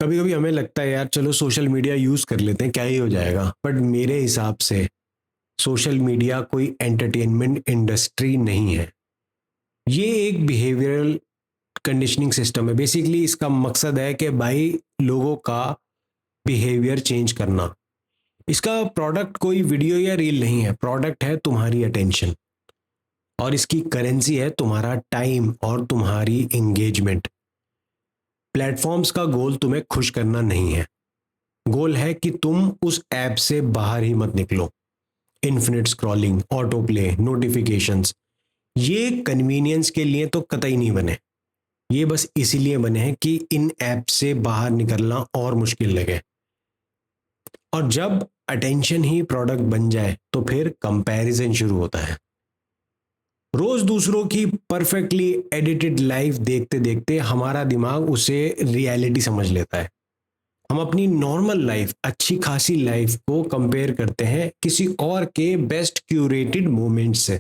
कभी कभी हमें लगता है यार चलो सोशल मीडिया यूज कर लेते हैं, क्या ही हो जाएगा। बट मेरे हिसाब से सोशल मीडिया कोई एंटरटेनमेंट इंडस्ट्री नहीं है। ये एक बिहेवियरल कंडीशनिंग सिस्टम है। बेसिकली इसका मकसद है कि भाई लोगों का बिहेवियर चेंज करना। इसका प्रोडक्ट कोई वीडियो या रील नहीं है, प्रोडक्ट है तुम्हारी अटेंशन, और इसकी करेंसी है तुम्हारा टाइम और तुम्हारी एंगेजमेंट। प्लेटफॉर्म्स का गोल तुम्हें खुश करना नहीं है, गोल है कि तुम उस ऐप से बाहर ही मत निकलो। Infinite scrolling, auto play, notifications, ये कन्वीनियंस के लिए तो कतई नहीं बने। ये बस इसीलिए बने हैं कि इन ऐप से बाहर निकलना और मुश्किल लगे। और जब अटेंशन ही प्रोडक्ट बन जाए तो फिर कंपैरिजन शुरू होता है। रोज दूसरों की परफेक्टली एडिटेड लाइफ देखते देखते हमारा दिमाग उसे रियलिटी समझ लेता है। हम अपनी नॉर्मल लाइफ, अच्छी खासी लाइफ को कंपेयर करते हैं किसी और के बेस्ट क्यूरेटेड मोमेंट से।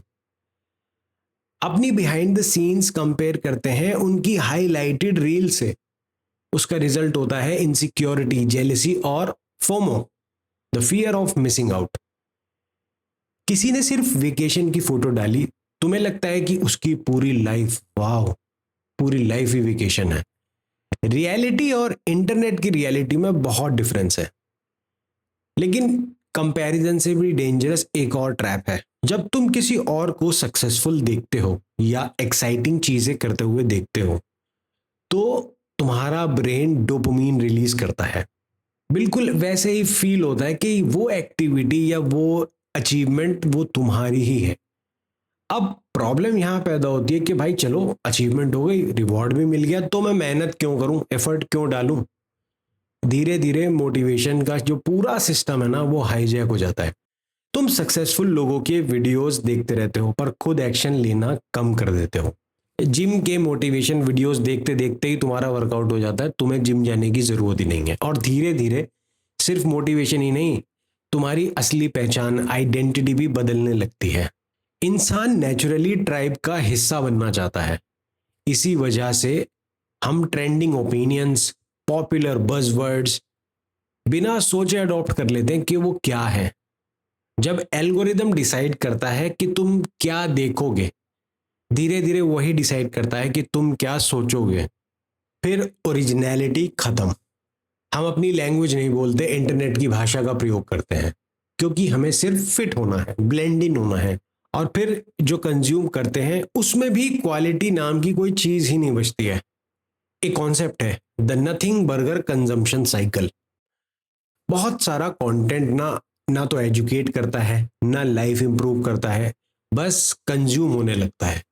अपनी बिहाइंड द सीन्स कंपेयर करते हैं उनकी हाईलाइटेड रील से। उसका रिजल्ट होता है इनसिक्योरिटी, जेलेसी और FOMO, the fear of missing out. किसी ने सिर्फ वेकेशन की फोटो डाली, तुम्हें लगता है कि उसकी पूरी लाइफ, वाह, पूरी लाइफ ही वेकेशन है। रियलिटी और इंटरनेट की रियलिटी में बहुत डिफरेंस है। लेकिन कंपैरिजन से भी डेंजरस एक और ट्रैप है। जब तुम किसी और को सक्सेसफुल देखते हो या एक्साइटिंग चीजें करते हुए देखते हो तो तुम्हारा ब्रेन डोपामिन रिलीज करता है। बिल्कुल वैसे ही फील होता है कि वो एक्टिविटी या वो अचीवमेंट वो तुम्हारी ही है। अब प्रॉब्लम यहां पैदा होती है कि भाई चलो अचीवमेंट हो गई, रिवॉर्ड भी मिल गया, तो मैं मेहनत क्यों करूं, एफर्ट क्यों डालूं। धीरे धीरे मोटिवेशन का जो पूरा सिस्टम है ना वो हाईजैक हो जाता है। तुम सक्सेसफुल लोगों के वीडियोस देखते रहते हो पर खुद एक्शन लेना कम कर देते हो। जिम के मोटिवेशन वीडियोस देखते देखते ही तुम्हारा वर्कआउट हो जाता है, तुम्हें जिम जाने की जरूरत ही नहीं है। और धीरे धीरे सिर्फ मोटिवेशन ही नहीं, तुम्हारी असली पहचान, आइडेंटिटी भी बदलने लगती है। इंसान नेचुरली ट्राइब का हिस्सा बनना चाहता है। इसी वजह से हम ट्रेंडिंग ओपिनियंस, पॉपुलर बज़वर्ड्स बिना सोचे अडॉप्ट कर लेते हैं कि वो क्या है। जब एल्गोरिदम डिसाइड करता है कि तुम क्या देखोगे, धीरे धीरे वही डिसाइड करता है कि तुम क्या सोचोगे। फिर ओरिजिनलिटी खत्म। हम अपनी लैंग्वेज नहीं बोलते, इंटरनेट की भाषा का प्रयोग करते हैं क्योंकि हमें सिर्फ फिट होना है, ब्लेंड इन होना है। और फिर जो कंज्यूम करते हैं उसमें भी क्वालिटी नाम की कोई चीज ही नहीं बचती है। एक कॉन्सेप्ट है the nothing burger consumption cycle. बहुत सारा कंटेंट ना ना तो एजुकेट करता है ना लाइफ इंप्रूव करता है, बस कंज्यूम होने लगता है।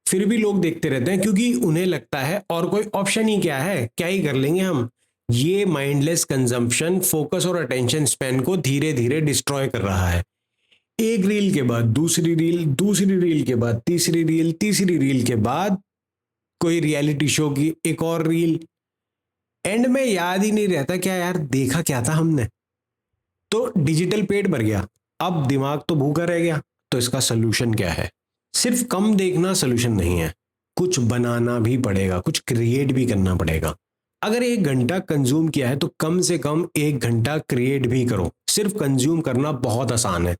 फिर भी लोग देखते रहते हैं क्योंकि उन्हें लगता है और कोई ऑप्शन ही क्या है, क्या ही कर लेंगे हम। ये माइंडलेस कंजम्पशन फोकस और अटेंशन स्पैन को धीरे धीरे डिस्ट्रॉय कर रहा है। एक रील के बाद दूसरी रील, दूसरी रील के बाद तीसरी रील, तीसरी रील के बाद कोई रियलिटी शो की एक और रील। एंड में याद ही नहीं रहता क्या यार देखा क्या था हमने। तो डिजिटल पेट भर गया, अब दिमाग तो भूखा रह गया। तो इसका सोल्यूशन क्या है? सिर्फ कम देखना सोल्यूशन नहीं है, कुछ बनाना भी पड़ेगा, कुछ क्रिएट भी करना पड़ेगा। अगर 1 घंटा कंज्यूम किया है तो कम से कम 1 घंटा क्रिएट भी करो। सिर्फ कंज्यूम करना बहुत आसान है,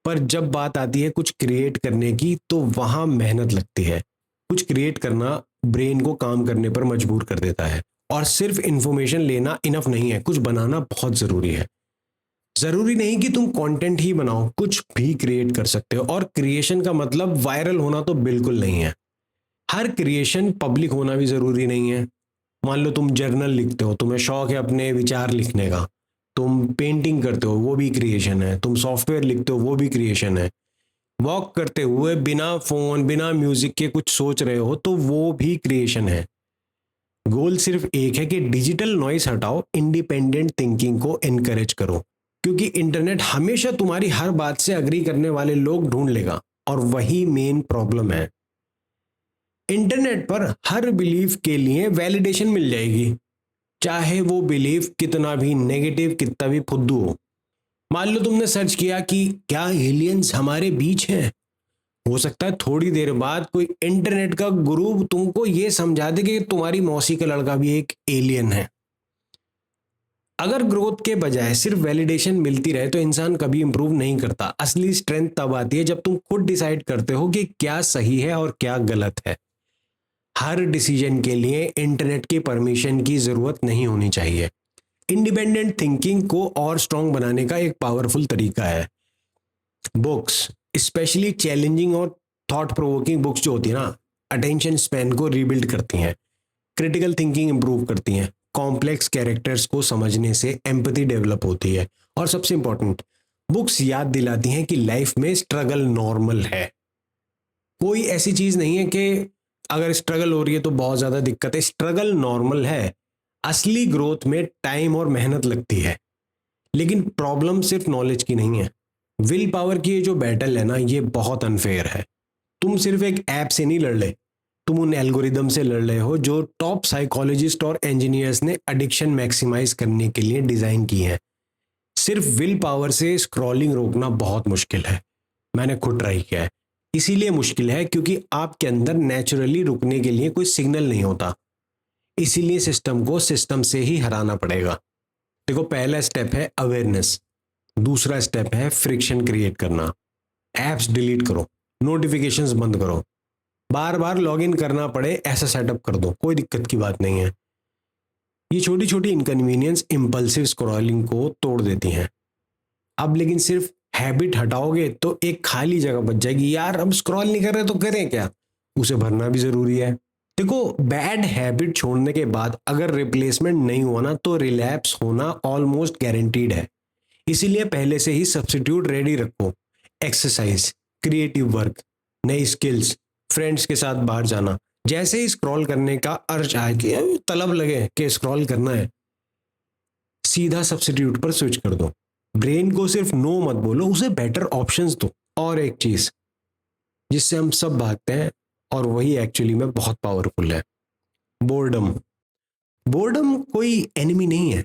पर जब बात आती है कुछ क्रिएट करने की तो वहां मेहनत लगती है। कुछ क्रिएट करना ब्रेन को काम करने पर मजबूर कर देता है। और सिर्फ इंफॉर्मेशन लेना इनफ नहीं है, कुछ बनाना बहुत जरूरी है। जरूरी नहीं कि तुम कंटेंट ही बनाओ, कुछ भी क्रिएट कर सकते हो। और क्रिएशन का मतलब वायरल होना तो बिल्कुल नहीं है। हर क्रिएशन पब्लिक होना भी जरूरी नहीं है। मान लो तुम जर्नल लिखते हो, तुम्हें शौक है अपने विचार लिखने का। तुम पेंटिंग करते हो, वो भी क्रिएशन है। तुम सॉफ्टवेयर लिखते हो, वो भी क्रिएशन है। वॉक करते हुए बिना फोन, बिना म्यूजिक के कुछ सोच रहे हो तो वो भी क्रिएशन है। गोल सिर्फ एक है कि डिजिटल नॉइस हटाओ, इंडिपेंडेंट थिंकिंग को एनकरेज करो। क्योंकि इंटरनेट हमेशा तुम्हारी हर बात से अग्री करने वाले लोग ढूंढ लेगा, और वही मेन प्रॉब्लम है। इंटरनेट पर हर बिलीफ के लिए वैलिडेशन मिल जाएगी, चाहे वो बिलीफ कितना भी नेगेटिव, कितना भी फुद्दू हो। मान लो तुमने सर्च किया कि क्या एलियंस हमारे बीच हैं, हो सकता है थोड़ी देर बाद कोई इंटरनेट का गुरु तुमको ये समझा दे कि तुम्हारी मौसी का लड़का भी एक एलियन है। अगर ग्रोथ के बजाय सिर्फ वैलिडेशन मिलती रहे तो इंसान कभी इंप्रूव नहीं करता। असली स्ट्रेंथ तब आती है जब तुम खुद डिसाइड करते हो कि क्या सही है और क्या गलत है। हर डिसीजन के लिए इंटरनेट की परमिशन की जरूरत नहीं होनी चाहिए। इंडिपेंडेंट थिंकिंग को और स्ट्रांग बनाने का एक पावरफुल तरीका है बुक्स, स्पेशली चैलेंजिंग और थॉट प्रोवोकिंग बुक्स जो होती है ना, अटेंशन स्पैन को रीबिल्ड करती हैं, क्रिटिकल थिंकिंग इंप्रूव करती हैं, कॉम्प्लेक्स कैरेक्टर्स को समझने से एम्पैथी डेवलप होती है, और सबसे इंपॉर्टेंट, बुक्स याद दिलाती हैं कि लाइफ में स्ट्रगल नॉर्मल है। कोई ऐसी चीज नहीं है कि अगर स्ट्रगल हो रही है तो बहुत ज्यादा दिक्कत है, स्ट्रगल नॉर्मल है। असली ग्रोथ में टाइम और मेहनत लगती है, लेकिन प्रॉब्लम सिर्फ नॉलेज की नहीं है। विल पावर की ये जो बैटल है ना, ये बहुत अनफेयर है। तुम सिर्फ एक ऐप से नहीं लड़ रहे, तुम उन एल्गोरिदम से लड़ रहे हो जो टॉप साइकोलॉजिस्ट और इंजीनियर्स ने एडिक्शन मैक्सिमाइज करने के लिए डिजाइन की है। सिर्फ विल पावर से स्क्रॉलिंग रोकना बहुत मुश्किल है, मैंने खुद ट्राई किया है। इसीलिए मुश्किल है क्योंकि आपके अंदर नेचुरली रुकने के लिए कोई सिग्नल नहीं होता। इसीलिए सिस्टम को सिस्टम से ही हराना पड़ेगा। देखो, पहला स्टेप है अवेयरनेस, दूसरा स्टेप है फ्रिक्शन क्रिएट करना। एप्स डिलीट करो, नोटिफिकेशंस बंद करो, बार बार लॉगिन करना पड़े ऐसा सेटअप कर दो, कोई दिक्कत की बात नहीं है। ये छोटी छोटी इनकन्वीनियंस इंपल्सिव स्क्रॉलिंग को तोड़ देती हैं। अब लेकिन सिर्फ हैबिट हटाओगे तो एक खाली जगह बच जाएगी। यार अब स्क्रॉल नहीं कर रहे तो करें क्या, उसे भरना भी जरूरी है। देखो, बैड हैबिट छोड़ने के बाद अगर रिप्लेसमेंट नहीं हुआ ना तो रिलैप्स होना ऑलमोस्ट गारंटीड है। इसीलिए पहले से ही सब्स्टिट्यूट रेडी रखो। एक्सरसाइज, क्रिएटिव वर्क, नई स्किल्स, फ्रेंड्स के साथ बाहर जाना। जैसे ही स्क्रॉल करने का अर्ज आए कि तलब लगे कि स्क्रॉल करना है, सीधा सब्स्टिट्यूट पर स्विच कर दो। ब्रेन को सिर्फ नो मत बोलो, उसे बेटर ऑप्शंस दो। और एक चीज जिससे हम सब भागते हैं और वही एक्चुअली में बहुत पावरफुल है, बोर्डम। बोर्डम कोई एनिमी नहीं है।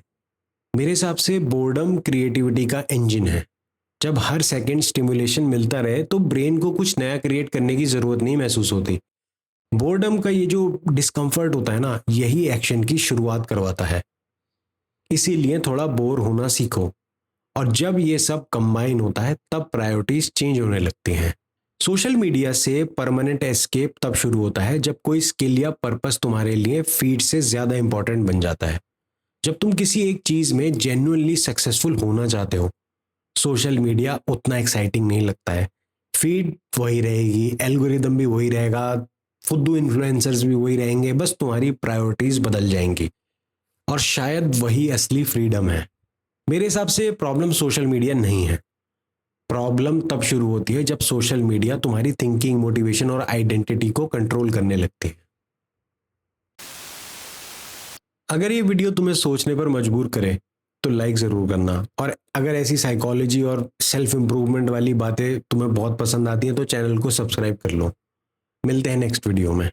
मेरे हिसाब से बोर्डम क्रिएटिविटी का इंजन है। जब हर सेकंड स्टिमुलेशन मिलता रहे तो ब्रेन को कुछ नया क्रिएट करने की जरूरत नहीं महसूस होती। बोर्डम का ये जो डिस्कंफर्ट होता है ना, यही एक्शन की शुरुआत करवाता है। इसीलिए थोड़ा बोर होना सीखो, और जब ये सब कंबाइन होता है तब प्रायोरिटीज चेंज होने लगती हैं। सोशल मीडिया से परमानेंट एस्केप तब शुरू होता है जब कोई स्किल या पर्पस तुम्हारे लिए फीड से ज्यादा इंपॉर्टेंट बन जाता है। जब तुम किसी एक चीज में जेन्युइनली सक्सेसफुल होना चाहते हो, सोशल मीडिया उतना एक्साइटिंग नहीं लगता है। फीड वही रहेगी, एल्गोरिदम भी वही रहेगा, फुद्दू इन्फ्लुएंसर्स भी वही रहेंगे, बस तुम्हारी प्रायोरिटीज बदल जाएंगी। और शायद वही असली फ्रीडम है। मेरे हिसाब से प्रॉब्लम सोशल मीडिया नहीं है। प्रॉब्लम तब शुरू होती है जब सोशल मीडिया तुम्हारी थिंकिंग, मोटिवेशन और आइडेंटिटी को कंट्रोल करने लगती है। अगर ये वीडियो तुम्हें सोचने पर मजबूर करे तो लाइक ज़रूर करना, और अगर ऐसी साइकोलॉजी और सेल्फ इम्प्रूवमेंट वाली बातें तुम्हें बहुत पसंद आती हैं तो चैनल को सब्सक्राइब कर लो। मिलते हैं नेक्स्ट वीडियो में।